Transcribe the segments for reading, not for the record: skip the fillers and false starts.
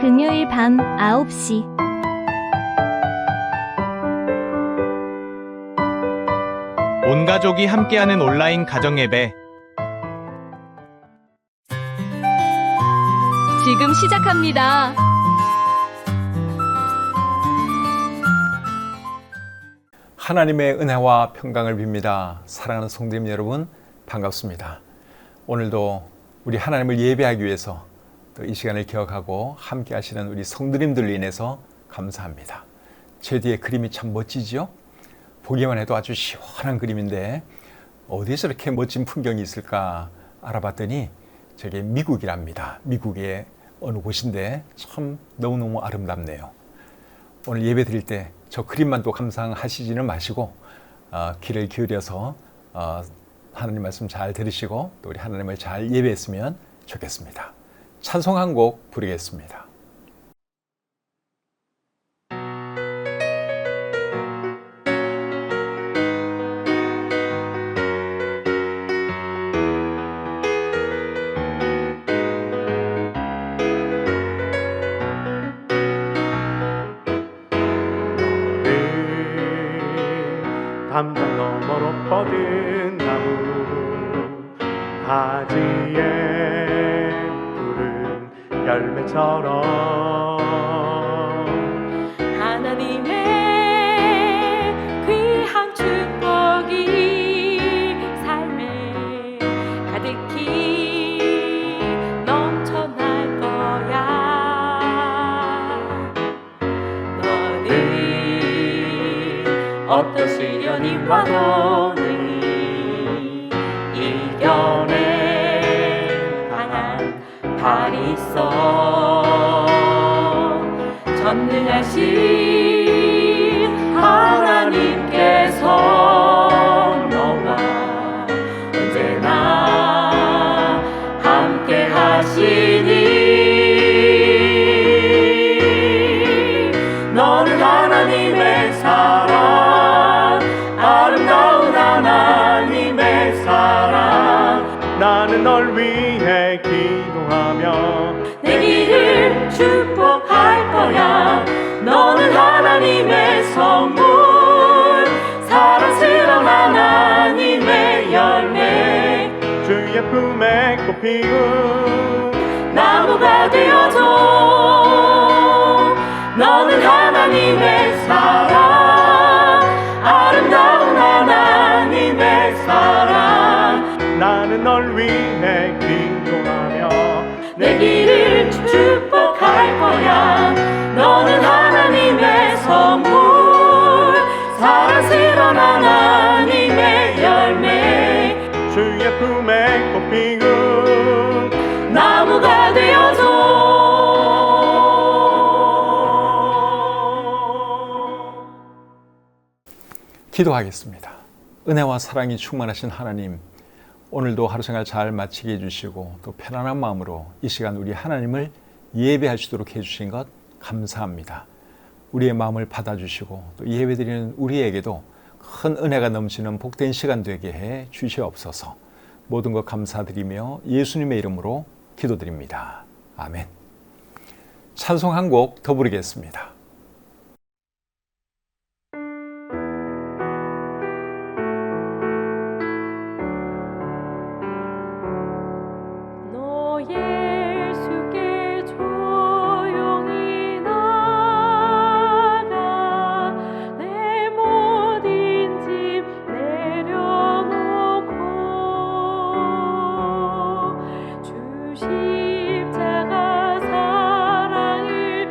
금요일 밤 9시 온 가족이 함께하는 온라인 가정예배 지금 시작합니다. 하나님의 은혜와 평강을 빕니다. 사랑하는 성도님 여러분, 반갑습니다. 오늘도 우리 하나님을 예배하기 위해서 또 이 시간을 기억하고 함께 하시는 우리 성도님들로 인해서 감사합니다. 제 뒤에 그림이 참 멋지죠? 보기만 해도 아주 시원한 그림인데 어디서 이렇게 멋진 풍경이 있을까 알아봤더니 저게 미국이랍니다. 미국의 어느 곳인데 참 너무너무 아름답네요. 오늘 예배 드릴 때 저 그림만 또 감상하시지는 마시고 귀를 기울여서 하나님 말씀 잘 들으시고 또 우리 하나님을 잘 예배했으면 좋겠습니다. 찬송 한 곡 부르겠습니다. 담장 너머로 뻗은 나무 가지에 푸른 열매처럼 하나님의 귀한 축복이 삶에 가득히 넘쳐날 거야. 너는 어떤 시련이 와도 능히 이겨낼 강한 발이 있어. 전능하신 하나님께서 너와 언제나 함께 하시니 너는 하나님의 사랑, 아름다운 하나님의 사랑. 나는 널 위해 기도하며 내 길을 축복할 거야. 너는 하나님의 선물, 사랑스러운 하나님의 열매. 주의 품에 꽃피운 나무가 되어줘. 너는 하나님의 사랑, 아름다운 하나님의 사랑. 나는 널 위해 기도하며 내 길을 축복할 거야. 너는 하나님의 선물, 사랑스러운 하나님의 열매. 주의 품에 꽃피운 나무가 되어줘. 기도하겠습니다. 은혜와 사랑이 충만하신 하나님, 오늘도 하루 생활 잘 마치게 해주시고 또 편안한 마음으로 이 시간 우리 하나님을 예배할 수 있도록 해주신 것 감사합니다. 우리의 마음을 받아주시고 또 예배드리는 우리에게도 큰 은혜가 넘치는 복된 시간 되게 해 주시옵소서. 모든 것 감사드리며 예수님의 이름으로 기도드립니다. 아멘. 찬송 한 곡 더 부르겠습니다. 예수께 조용히 나가 내 모든 짐 내려놓고 주 십자가 사랑을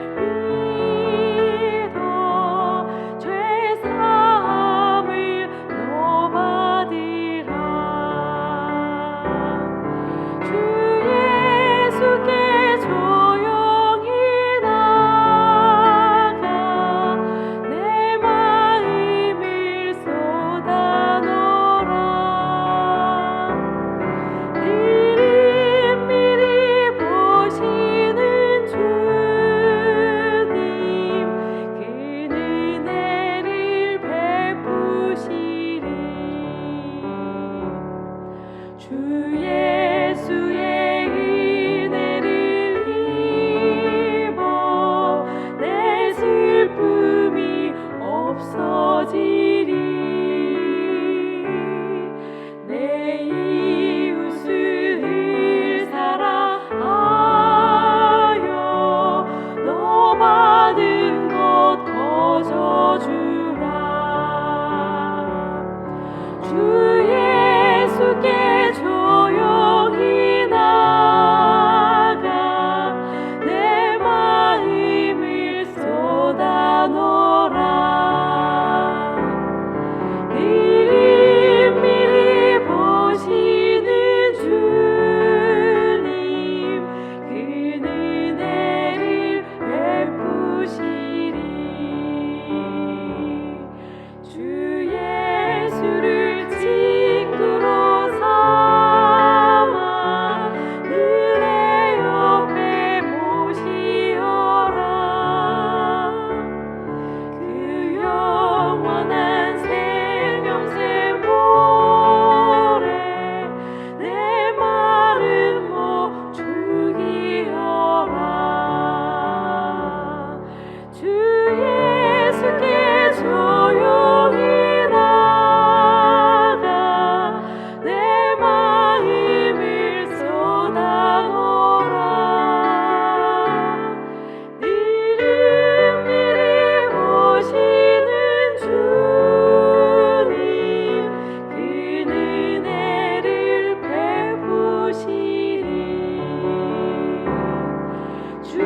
주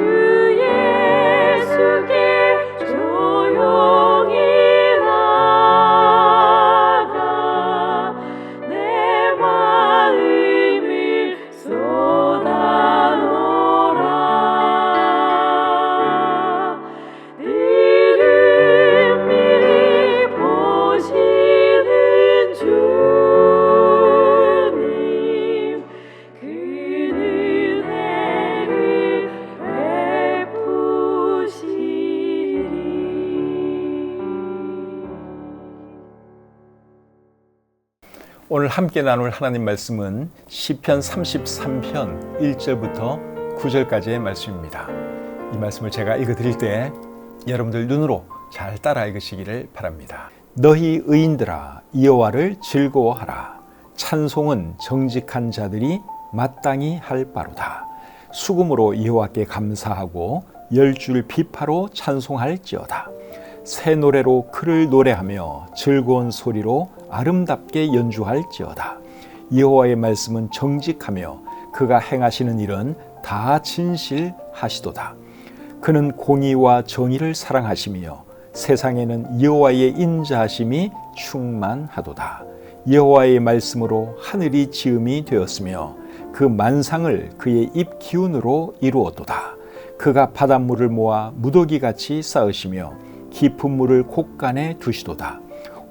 예수께 조용히 나가 내 마음을 쏟아놓으라. 이를 미리 보시는 주님 그 은혜를 베푸시리. 오늘 함께 나눌 하나님 말씀은 시편 33편 1절부터 9절까지의 말씀입니다. 이 말씀을 제가 읽어드릴 때 여러분들 눈으로 잘 따라 읽으시기를 바랍니다. 너희 의인들아 여호와를 즐거워하라. 찬송은 정직한 자들이 마땅히 할 바로다. 수금으로 여호와께 감사하고 열줄 비파로 찬송할지어다. 새 노래로 그를 노래하며 즐거운 소리로 아름답게 연주할지어다. 여호와의 말씀은 정직하며 그가 행하시는 일은 다 진실하시도다. 그는 공의와 정의를 사랑하시며 세상에는 여호와의 인자하심이 충만하도다. 여호와의 말씀으로 하늘이 지음이 되었으며 그 만상을 그의 입 기운으로 이루었도다. 그가 바닷물을 모아 무더기같이 쌓으시며 깊은 물을 곳간에 두시도다.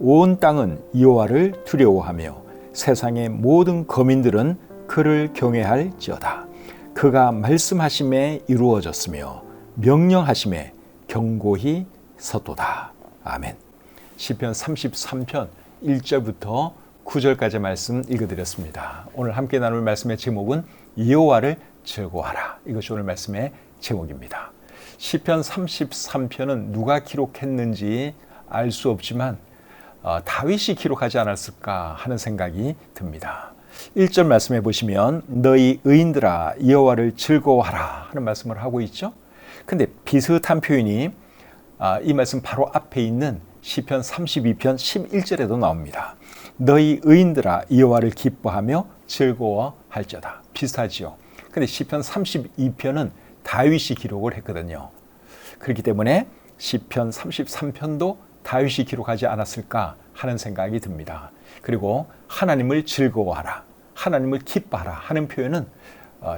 온 땅은 여호와를 두려워하며 세상의 모든 거민들은 그를 경외할지어다. 그가 말씀하심에 이루어졌으며 명령하심에 견고히 섰도다. 아멘. 시편 33편 1절부터 9절까지 말씀 읽어드렸습니다. 오늘 함께 나눌 말씀의 제목은 여호와를 즐거워하라. 이것이 오늘 말씀의 제목입니다. 시편 33편은 누가 기록했는지 알 수 없지만 다윗이 기록하지 않았을까 하는 생각이 듭니다. 1절 말씀해 보시면 너희 의인들아 여호와를 즐거워하라 하는 말씀을 하고 있죠. 근데 비슷한 표현이 이 말씀 바로 앞에 있는 시편 32편 11절에도 나옵니다. 너희 의인들아 여호와를 기뻐하며 즐거워할지어다. 비슷하지요. 근데 시편 32편은 다윗이 기록을 했거든요. 그렇기 때문에 시편 33편도 다윗이 기록하지 않았을까 하는 생각이 듭니다. 그리고 하나님을 즐거워하라, 하나님을 기뻐하라 하는 표현은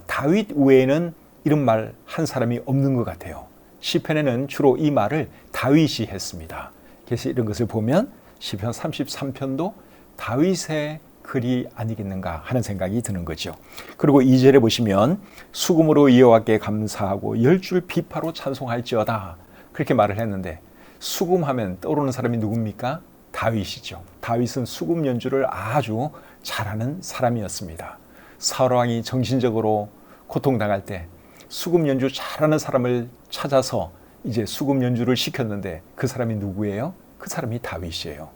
다윗 외에는 이런 말 한 사람이 없는 것 같아요. 시편에는 주로 이 말을 다윗이 했습니다. 그래서 이런 것을 보면 시편 33편도 다윗의 글이 아니겠는가 하는 생각이 드는 거죠. 그리고 2절에 보시면 수금으로 여호와께 감사하고 열줄 비파로 찬송할지어다 그렇게 말을 했는데 수금하면 떠오르는 사람이 누굽니까? 다윗이죠. 다윗은 수금 연주를 아주 잘하는 사람이었습니다. 사울 왕이 정신적으로 고통당할 때 수금 연주 잘하는 사람을 찾아서 이제 수금 연주를 시켰는데 그 사람이 누구예요? 그 사람이 다윗이에요.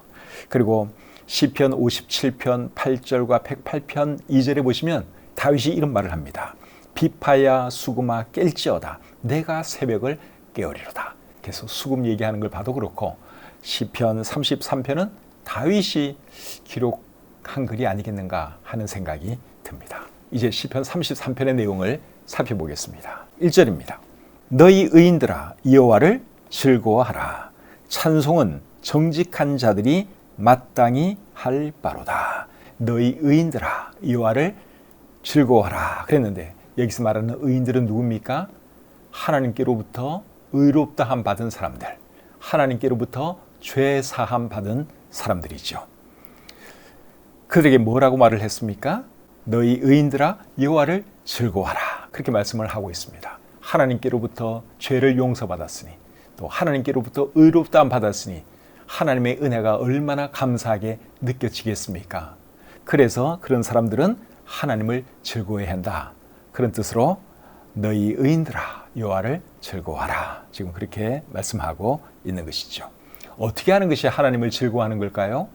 그리고 시편 57편 8절과 108편 2절에 보시면 다윗이 이런 말을 합니다. 비파야 수금아 깰지어다 내가 새벽을 깨우리로다. 그래서 수금 얘기하는 걸 봐도 그렇고 시편 33편은 다윗이 기록한 글이 아니겠는가 하는 생각이 듭니다. 이제 시편 33편의 내용을 살펴보겠습니다. 1절입니다. 너희 의인들아 여호와를 즐거워하라. 찬송은 정직한 자들이 마땅히 할 바로다. 너희 의인들아 여호와를 즐거워하라 그랬는데 여기서 말하는 의인들은 누굽니까? 하나님께로부터 의롭다함 받은 사람들, 하나님께로부터 죄 사함 받은 사람들이죠. 그들에게 뭐라고 말을 했습니까? 너희 의인들아 여호와를 즐거워하라 그렇게 말씀을 하고 있습니다. 하나님께로부터 죄를 용서받았으니 또 하나님께로부터 의롭다함 받았으니 하나님의 은혜가 얼마나 감사하게 느껴지겠습니까? 그래서 그런 사람들은 하나님을 즐거워해야 한다. 그런 뜻으로 너희 의인들아 여호와를 즐거워하라. 지금 그렇게 말씀하고 있는 것이죠. 어떻게 하는 것이 하나님을 즐거워하는 걸까요?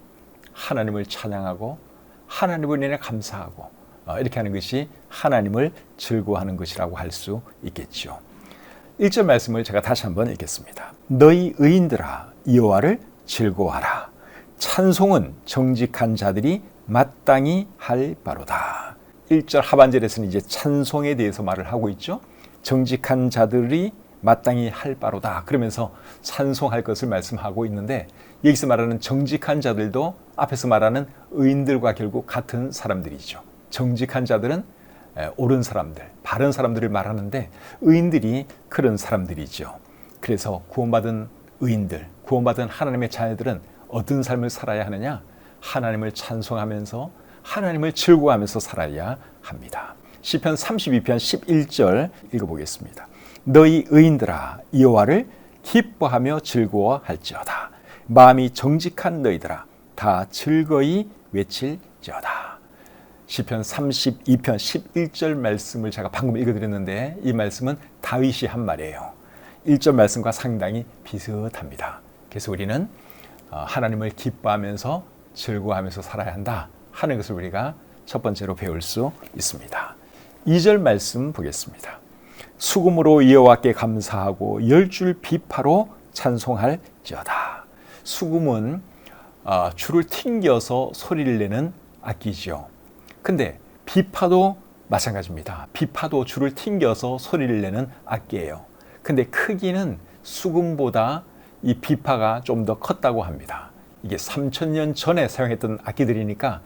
하나님을 찬양하고 하나님을 인해 감사하고 이렇게 하는 것이 하나님을 즐거워하는 것이라고 할 수 있겠죠. 1절 말씀을 제가 다시 한번 읽겠습니다. 너희 의인들아 여호와를 즐거워하라. 찬송은 정직한 자들이 마땅히 할 바로다. 1절 하반절에서는 이제 찬송에 대해서 말을 하고 있죠. 정직한 자들이 마땅히 할 바로다. 그러면서 찬송할 것을 말씀하고 있는데 여기서 말하는 정직한 자들도 앞에서 말하는 의인들과 결국 같은 사람들이죠. 정직한 자들은 옳은 사람들, 바른 사람들을 말하는데 의인들이 그런 사람들이죠. 그래서 구원받은 의인들, 구원받은 하나님의 자녀들은 어떤 삶을 살아야 하느냐? 하나님을 찬송하면서 하나님을 즐거워하면서 살아야 합니다. 시편 32편 11절 읽어보겠습니다. 너희 의인들아 여호와를 기뻐하며 즐거워할지어다. 마음이 정직한 너희들아 다 즐거이 외칠지어다. 시편 32편 11절 말씀을 제가 방금 읽어드렸는데 이 말씀은 다윗이 한 말이에요. 1절 말씀과 상당히 비슷합니다. 그래서 우리는 하나님을 기뻐하면서 즐거워하면서 살아야 한다 하는 것을 우리가 첫 번째로 배울 수 있습니다. 2절 말씀 보겠습니다. 수금으로 여호와께 감사하고 열줄 비파로 찬송할지어다. 수금은 줄을 튕겨서 소리를 내는 악기죠. 근데 비파도 마찬가지입니다. 비파도 줄을 튕겨서 소리를 내는 악기예요. 근데 크기는 수금보다 이 비파가 좀 더 컸다고 합니다. 이게 3000년 전에 사용했던 악기들이니까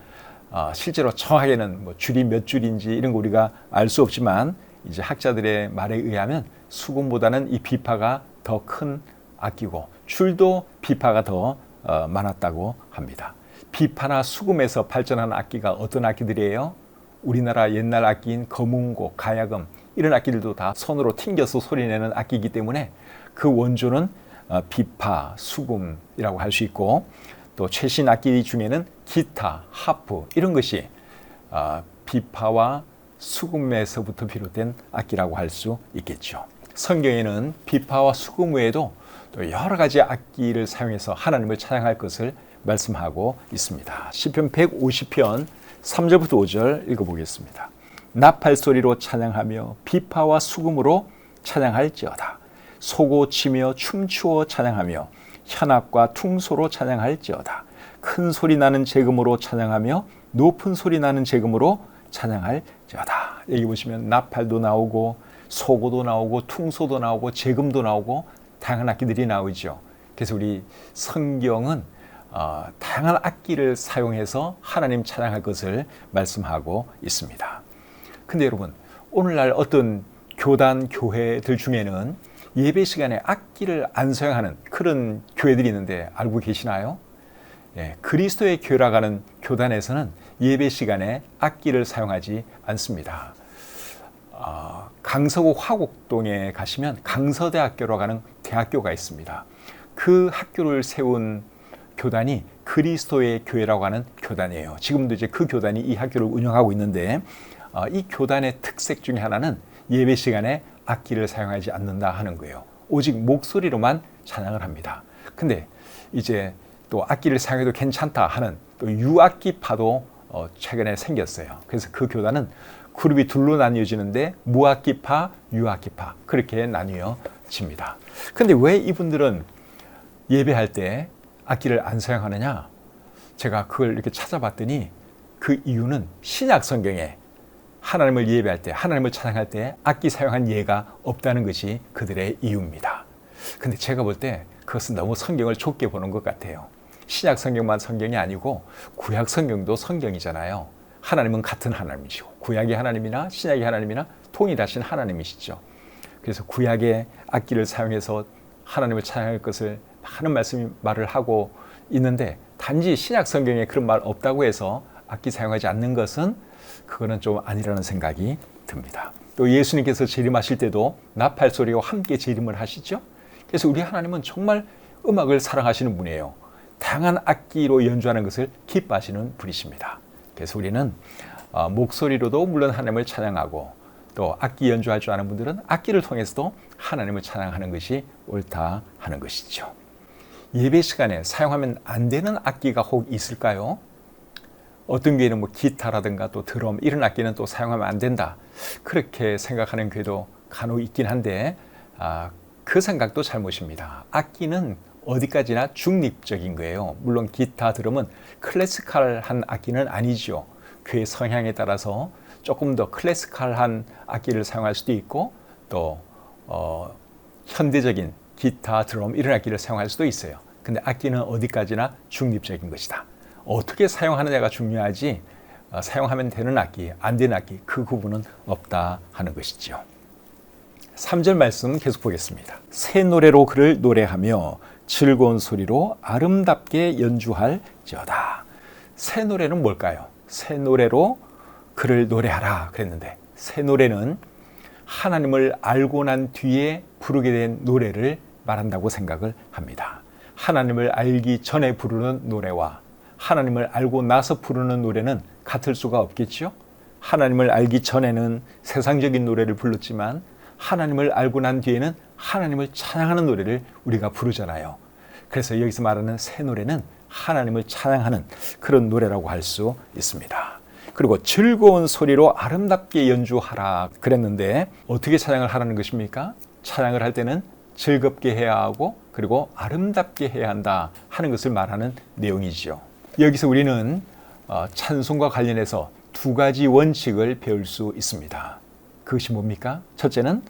실제로 정확하게는 뭐 줄이 몇 줄인지 이런 거 우리가 알 수 없지만 이제 학자들의 말에 의하면 수금보다는 이 비파가 더 큰 악기고 줄도 비파가 더 많았다고 합니다. 비파나 수금에서 발전한 악기가 어떤 악기들이에요? 우리나라 옛날 악기인 거문고, 가야금 이런 악기들도 다 손으로 튕겨서 소리내는 악기이기 때문에 그 원조는 비파, 수금이라고 할 수 있고 또 최신 악기 중에는 기타, 하프 이런 것이 비파와 수금에서부터 비롯된 악기라고 할 수 있겠죠. 성경에는 비파와 수금 외에도 또 여러 가지 악기를 사용해서 하나님을 찬양할 것을 말씀하고 있습니다. 시편 150편 3절부터 5절 읽어보겠습니다. 나팔 소리로 찬양하며 비파와 수금으로 찬양할지어다. 소고 치며 춤추어 찬양하며 현악과 퉁소로 찬양할지어다. 큰 소리 나는 제금으로 찬양하며 높은 소리 나는 제금으로 찬양할지어다. 여기 보시면 나팔도 나오고 소고도 나오고 퉁소도 나오고 제금도 나오고 다양한 악기들이 나오죠. 그래서 우리 성경은 다양한 악기를 사용해서 하나님 찬양할 것을 말씀하고 있습니다. 근데 여러분, 오늘날 어떤 교단, 교회들 중에는 예배 시간에 악기를 안 사용하는 그런 교회들이 있는데 알고 계시나요? 예, 그리스도의 교회라고 하는 교단에서는 예배 시간에 악기를 사용하지 않습니다. 강서구 화곡동에 가시면 강서대학교라고 하는 대학교가 있습니다. 그 학교를 세운 교단이 그리스도의 교회라고 하는 교단이에요. 지금도 이제 그 교단이 이 학교를 운영하고 있는데 이 교단의 특색 중에 하나는 예배 시간에 악기를 사용하지 않는다 하는 거예요. 오직 목소리로만 찬양을 합니다. 근데 이제 또 악기를 사용해도 괜찮다 하는 또 유악기파도 최근에 생겼어요. 그래서 그 교단은 그룹이 둘로 나뉘어지는데 무악기파, 유악기파 그렇게 나뉘어집니다. 근데 왜 이분들은 예배할 때 악기를 안 사용하느냐? 제가 그걸 이렇게 찾아봤더니 그 이유는 신약 성경에 하나님을 예배할 때, 하나님을 찬양할 때 악기 사용한 예가 없다는 것이 그들의 이유입니다. 근데 제가 볼 때 그것은 너무 성경을 좁게 보는 것 같아요. 신약 성경만 성경이 아니고 구약 성경도 성경이잖아요. 하나님은 같은 하나님이시고 구약의 하나님이나 신약의 하나님이나 통일하신 하나님이시죠. 그래서 구약의 악기를 사용해서 하나님을 찬양할 것을 많은 말을 하고 있는데 단지 신약 성경에 그런 말 없다고 해서 악기 사용하지 않는 것은 그거는 좀 아니라는 생각이 듭니다. 또 예수님께서 재림하실 때도 나팔 소리와 함께 재림을 하시죠. 그래서 우리 하나님은 정말 음악을 사랑하시는 분이에요. 다양한 악기로 연주하는 것을 기뻐하시는 분이십니다. 그래서 우리는 목소리로도 물론 하나님을 찬양하고 또 악기 연주할 줄 아는 분들은 악기를 통해서도 하나님을 찬양하는 것이 옳다 하는 것이죠. 예배 시간에 사용하면 안 되는 악기가 혹 있을까요? 어떤 교회는 뭐 기타라든가 또 드럼 이런 악기는 또 사용하면 안 된다 그렇게 생각하는 교회도 간혹 있긴 한데 그 생각도 잘못입니다. 악기는 어디까지나 중립적인 거예요. 물론 기타, 드럼은 클래시컬한 악기는 아니죠. 교회 성향에 따라서 조금 더 클래시컬한 악기를 사용할 수도 있고 또 현대적인 기타, 드럼 이런 악기를 사용할 수도 있어요. 근데 악기는 어디까지나 중립적인 것이다. 어떻게 사용하느냐가 중요하지 사용하면 되는 악기, 안 되는 악기 그 구분은 없다 하는 것이죠. 3절 말씀 계속 보겠습니다. 새 노래로 그를 노래하며 즐거운 소리로 아름답게 연주할지어다. 새 노래는 뭘까요? 새 노래로 그를 노래하라 그랬는데 새 노래는 하나님을 알고 난 뒤에 부르게 된 노래를 말한다고 생각을 합니다. 하나님을 알기 전에 부르는 노래와 하나님을 알고 나서 부르는 노래는 같을 수가 없겠죠. 하나님을 알기 전에는 세상적인 노래를 불렀지만 하나님을 알고 난 뒤에는 하나님을 찬양하는 노래를 우리가 부르잖아요. 그래서 여기서 말하는 새 노래는 하나님을 찬양하는 그런 노래라고 할 수 있습니다. 그리고 즐거운 소리로 아름답게 연주하라 그랬는데 어떻게 찬양을 하라는 것입니까? 찬양을 할 때는 즐겁게 해야 하고 그리고 아름답게 해야 한다 하는 것을 말하는 내용이지요. 여기서 우리는 찬송과 관련해서 두 가지 원칙을 배울 수 있습니다. 그것이 뭡니까? 첫째는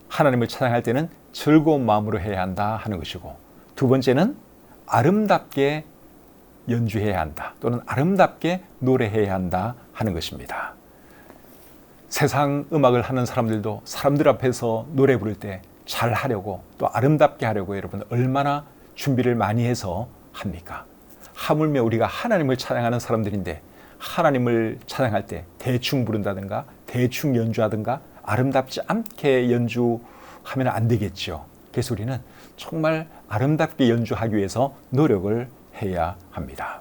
하나님을 찬양할 때는 즐거운 마음으로 해야 한다 하는 것이고 두 번째는 아름답게 연주해야 한다 또는 아름답게 노래해야 한다 하는 것입니다. 세상 음악을 하는 사람들도 사람들 앞에서 노래 부를 때 잘 하려고 또 아름답게 하려고 여러분 얼마나 준비를 많이 해서 합니까? 하물며 우리가 하나님을 찬양하는 사람들인데 하나님을 찬양할 때 대충 부른다든가 대충 연주하든가 아름답지 않게 연주하면 안 되겠죠. 그래서 우리는 정말 아름답게 연주하기 위해서 노력을 해야 합니다.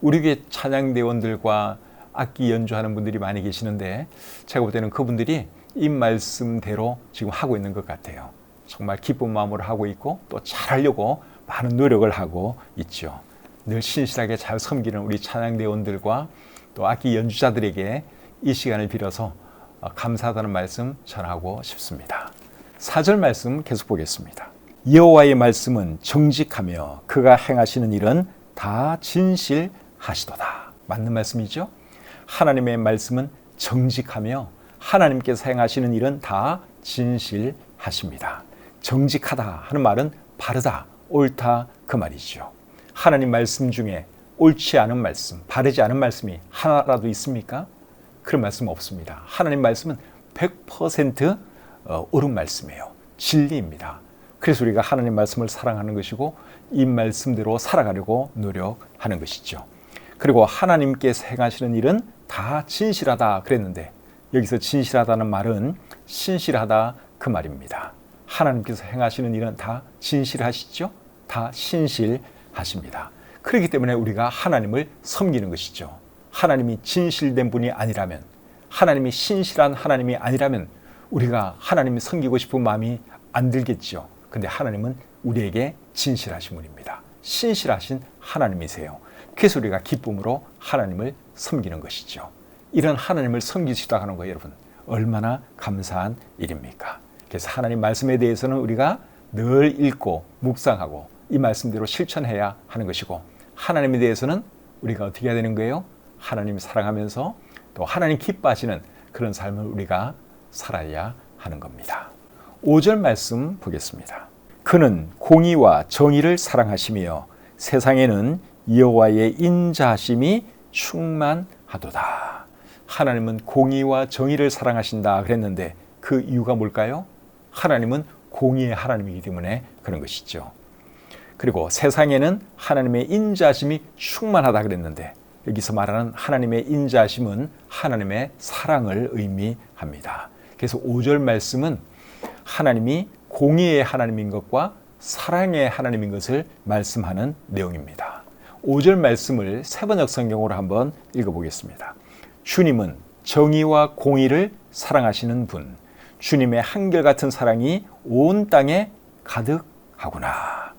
우리 교회 찬양대원들과 악기 연주하는 분들이 많이 계시는데 제가 볼 때는 그분들이 이 말씀대로 지금 하고 있는 것 같아요. 정말 기쁜 마음으로 하고 있고 또 잘하려고 많은 노력을 하고 있죠. 늘 신실하게 잘 섬기는 우리 찬양대원들과 또 악기 연주자들에게 이 시간을 빌어서 감사하다는 말씀 전하고 싶습니다. 4절 말씀 계속 보겠습니다. 여호와의 말씀은 정직하며 그가 행하시는 일은 다 진실하시도다. 맞는 말씀이죠? 하나님의 말씀은 정직하며 하나님께서 행하시는 일은 다 진실하십니다. 정직하다 하는 말은 바르다, 옳다 그 말이죠. 하나님 말씀 중에 옳지 않은 말씀, 바르지 않은 말씀이 하나라도 있습니까? 그런 말씀 없습니다. 하나님 말씀은 100% 옳은 말씀이에요. 진리입니다. 그래서 우리가 하나님 말씀을 사랑하는 것이고 이 말씀대로 살아가려고 노력하는 것이죠. 그리고 하나님께서 행하시는 일은 다 진실하다 그랬는데 여기서 진실하다는 말은 신실하다 그 말입니다. 하나님께서 행하시는 일은 다 진실하시죠? 다 신실하십니다. 그렇기 때문에 우리가 하나님을 섬기는 것이죠. 하나님이 진실된 분이 아니라면 하나님이 신실한 하나님이 아니라면 우리가 하나님을 섬기고 싶은 마음이 안 들겠죠. 근데 하나님은 우리에게 진실하신 분입니다. 신실하신 하나님이세요. 그래서 우리가 기쁨으로 하나님을 섬기는 것이죠. 이런 하나님을 섬기시다 하는 거 여러분 얼마나 감사한 일입니까? 그래서 하나님 말씀에 대해서는 우리가 늘 읽고 묵상하고 이 말씀대로 실천해야 하는 것이고 하나님에 대해서는 우리가 어떻게 해야 되는 거예요? 하나님 사랑하면서 또 하나님 기뻐하시는 그런 삶을 우리가 살아야 하는 겁니다. 5절 말씀 보겠습니다. 그는 공의와 정의를 사랑하시며 세상에는 여호와의 인자하심이 충만하도다. 하나님은 공의와 정의를 사랑하신다 그랬는데 그 이유가 뭘까요? 하나님은 공의의 하나님이기 때문에 그런 것이죠. 그리고 세상에는 하나님의 인자하심이 충만하다 그랬는데 여기서 말하는 하나님의 인자하심은 하나님의 사랑을 의미합니다. 그래서 5절 말씀은 하나님이 공의의 하나님인 것과 사랑의 하나님인 것을 말씀하는 내용입니다. 5절 말씀을 세번역 성경으로 한번 읽어보겠습니다. 주님은 정의와 공의를 사랑하시는 분, 주님의 한결같은 사랑이 온 땅에 가득하구나.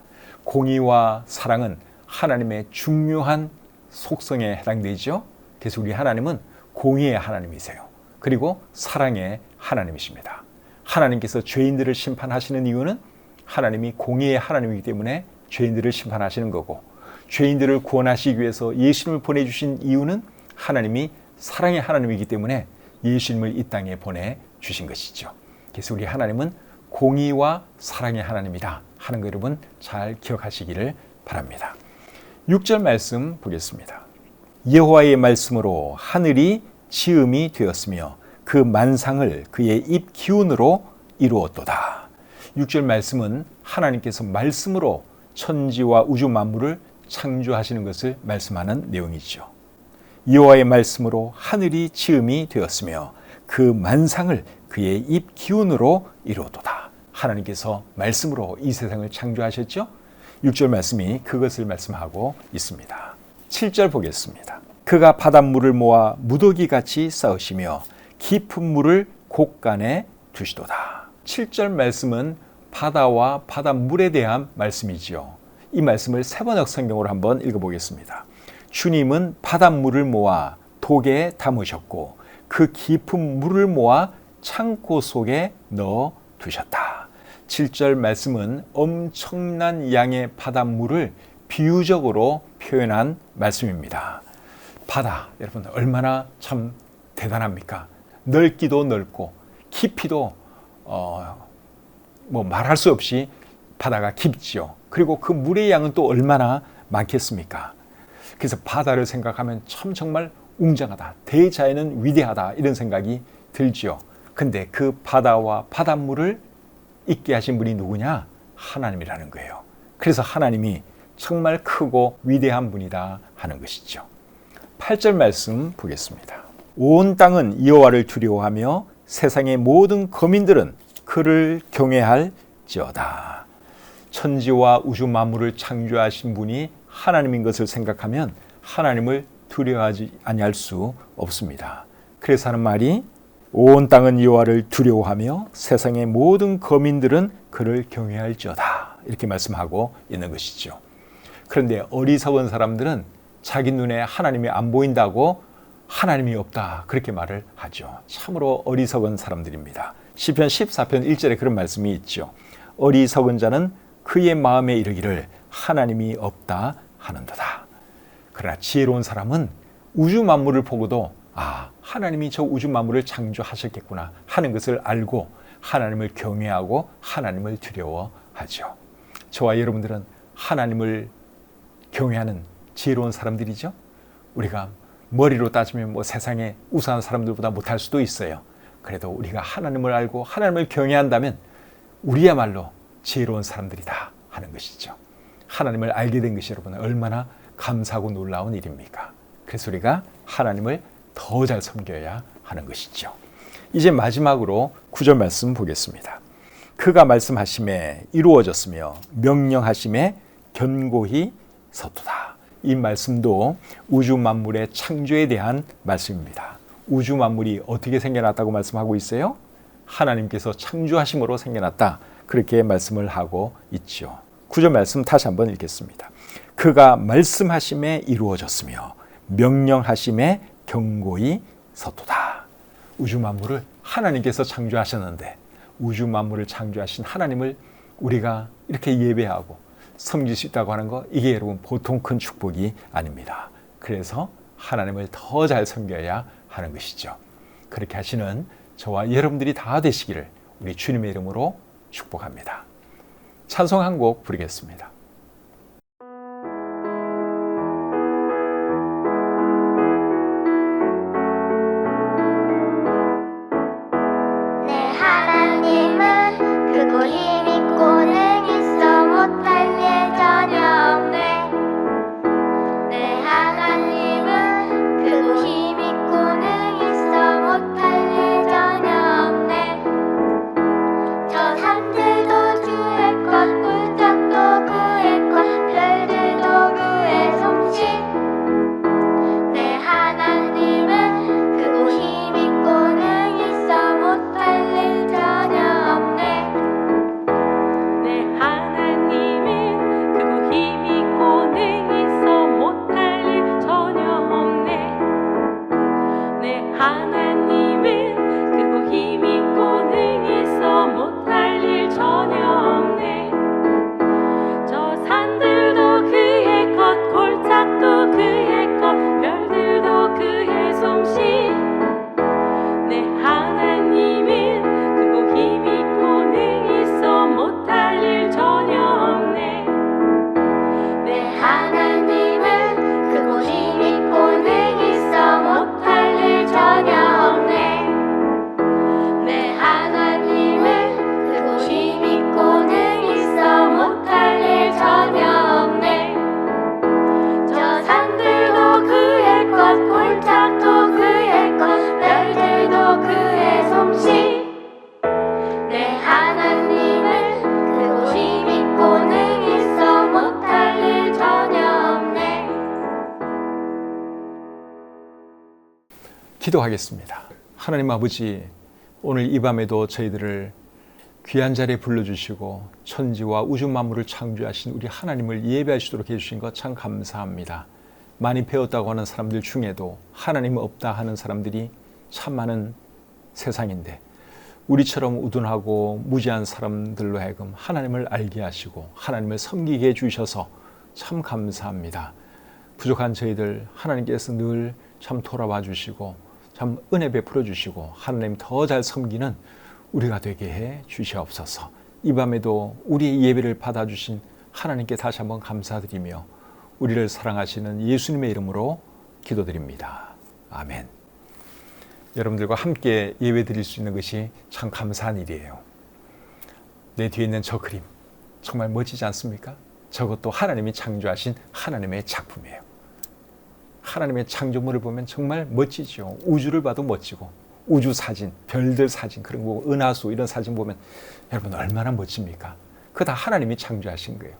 공의와 사랑은 하나님의 중요한 속성에 해당되죠. 그래서 우리 하나님은 공의의 하나님이세요. 그리고 사랑의 하나님이십니다. 하나님께서 죄인들을 심판하시는 이유는 하나님이 공의의 하나님이기 때문에 죄인들을 심판하시는 거고 죄인들을 구원하시기 위해서 예수님을 보내주신 이유는 하나님이 사랑의 하나님이기 때문에 예수님을 이 땅에 보내주신 것이죠. 그래서 우리 하나님은 공의와 사랑의 하나님이다 하는 거 여러분 잘 기억하시기를 바랍니다. 6절 말씀 보겠습니다. 여호와의 말씀으로 하늘이 지음이 되었으며 그 만상을 그의 입 기운으로 이루었도다. 6절 말씀은 하나님께서 말씀으로 천지와 우주 만물을 창조하시는 것을 말씀하는 내용이죠. 여호와의 말씀으로 하늘이 지음이 되었으며 그 만상을 그의 입 기운으로 이루었도다. 하나님께서 말씀으로 이 세상을 창조하셨죠. 6절 말씀이 그것을 말씀하고 있습니다. 7절 보겠습니다. 그가 바닷물을 모아 무더기같이 쌓으시며 깊은 물을 곳간에 두시도다. 7절 말씀은 바다와 바닷물에 대한 말씀이지요. 이 말씀을 세번역 성경으로 한번 읽어보겠습니다. 주님은 바닷물을 모아 독에 담으셨고 그 깊은 물을 모아 창고 속에 넣어 두셨다. 7절 말씀은 엄청난 양의 바닷물을 비유적으로 표현한 말씀입니다. 바다, 여러분 얼마나 참 대단합니까? 넓기도 넓고 깊이도 말할 수 없이 바다가 깊지요. 그리고 그 물의 양은 또 얼마나 많겠습니까? 그래서 바다를 생각하면 참 정말 웅장하다, 대자연은 위대하다 이런 생각이 들지요. 근데 그 바다와 바닷물을 있게 하신 분이 누구냐? 하나님이라는 거예요. 그래서 하나님이 정말 크고 위대한 분이다 하는 것이죠. 8절 말씀 보겠습니다. 온 땅은 여호와를 두려워하며 세상의 모든 거민들은 그를 경외할지어다. 천지와 우주 만물을 창조하신 분이 하나님인 것을 생각하면 하나님을 두려워하지 아니할 수 없습니다. 그래서 하는 말이 온 땅은 여호와를 두려워하며 세상의 모든 거민들은 그를 경외할지어다 이렇게 말씀하고 있는 것이죠. 그런데 어리석은 사람들은 자기 눈에 하나님이 안 보인다고 하나님이 없다 그렇게 말을 하죠. 참으로 어리석은 사람들입니다. 시편 14편 1절에 그런 말씀이 있죠. 어리석은 자는 그의 마음에 이르기를 하나님이 없다 하는도다. 그러나 지혜로운 사람은 우주 만물을 보고도 하나님이 저 우주 만물을 창조하셨겠구나 하는 것을 알고 하나님을 경외하고 하나님을 두려워하죠. 저와 여러분들은 하나님을 경외하는 지혜로운 사람들이죠. 우리가 머리로 따지면 세상에 우수한 사람들보다 못할 수도 있어요. 그래도 우리가 하나님을 알고 하나님을 경외한다면 우리야말로 지혜로운 사람들이다 하는 것이죠. 하나님을 알게 된 것이 여러분 얼마나 감사하고 놀라운 일입니까? 그래서 우리가 하나님을 더 잘 섬겨야 하는 것이죠. 이제 마지막으로 9절 말씀 보겠습니다. 그가 말씀하심에 이루어졌으며 명령하심에 견고히 섰도다. 이 말씀도 우주 만물의 창조에 대한 말씀입니다. 우주 만물이 어떻게 생겨났다고 말씀하고 있어요? 하나님께서 창조하심으로 생겨났다. 그렇게 말씀을 하고 있죠. 9절 말씀 다시 한번 읽겠습니다. 그가 말씀하심에 이루어졌으며 명령하심에 견고히 섰도다. 우주 만물을 하나님께서 창조하셨는데 우주 만물을 창조하신 하나님을 우리가 이렇게 예배하고 섬길 수 있다고 하는 거 이게 여러분 보통 큰 축복이 아닙니다. 그래서 하나님을 더 잘 섬겨야 하는 것이죠. 그렇게 하시는 저와 여러분들이 다 되시기를 우리 주님의 이름으로 축복합니다. 찬송 한 곡 부르겠습니다. 내 하나님은 크고 힘있고는 있어 못할 일 전혀 없네. 내 하나님은 크고 힘있고는 있어 못할 일 전혀 없네. 저 산들도 주의 것, 굴짝도 그의 기도하겠습니다. 하나님 아버지, 오늘 이 밤에도 저희들을 귀한 자리에 불러주시고 천지와 우주 만물을 창조하신 우리 하나님을 예배할 수 있도록 해주신 것 참 감사합니다. 많이 배웠다고 하는 사람들 중에도 하나님 없다 하는 사람들이 참 많은 세상인데, 우리처럼 우둔하고 무지한 사람들로 하여금 하나님을 알게 하시고 하나님을 섬기게 해주셔서 참 감사합니다. 부족한 저희들 하나님께서 늘 참 돌아봐 주시고 참 은혜 베풀어 주시고 하나님 더 잘 섬기는 우리가 되게 해 주시옵소서. 이 밤에도 우리의 예배를 받아주신 하나님께 다시 한번 감사드리며 우리를 사랑하시는 예수님의 이름으로 기도드립니다. 아멘. 여러분들과 함께 예배 드릴 수 있는 것이 참 감사한 일이에요. 내 뒤에 있는 저 그림 정말 멋지지 않습니까? 저것도 하나님이 창조하신 하나님의 작품이에요. 하나님의 창조물을 보면 정말 멋지죠. 우주를 봐도 멋지고 우주 사진, 별들 사진, 그런 거, 은하수 이런 사진 보면 여러분 얼마나 멋집니까? 그거 다 하나님이 창조하신 거예요.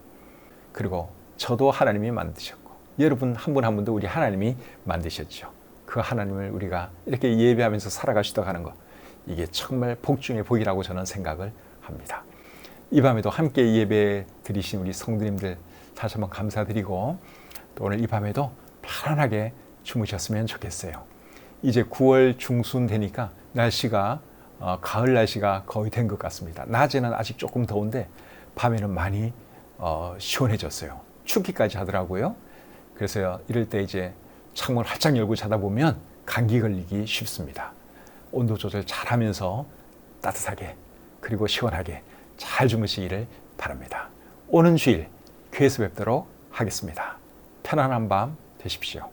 그리고 저도 하나님이 만드셨고 여러분 한 분 한 분도 우리 하나님이 만드셨죠. 그 하나님을 우리가 이렇게 예배하면서 살아갈 수 있다고 하는 것, 이게 정말 복 중의 복이라고 저는 생각을 합니다. 이 밤에도 함께 예배 드리신 우리 성도님들 다시 한번 감사드리고, 또 오늘 이 밤에도 편안하게 주무셨으면 좋겠어요. 이제 9월 중순 되니까 날씨가 가을 날씨가 거의 된 것 같습니다. 낮에는 아직 조금 더운데 밤에는 많이 시원해졌어요. 춥기까지 하더라고요. 그래서 이럴 때 이제 창문 활짝 열고 자다 보면 감기 걸리기 쉽습니다. 온도 조절 잘 하면서 따뜻하게 그리고 시원하게 잘 주무시기를 바랍니다. 오는 주일 교회에서 뵙도록 하겠습니다. 편안한 밤 되십시오.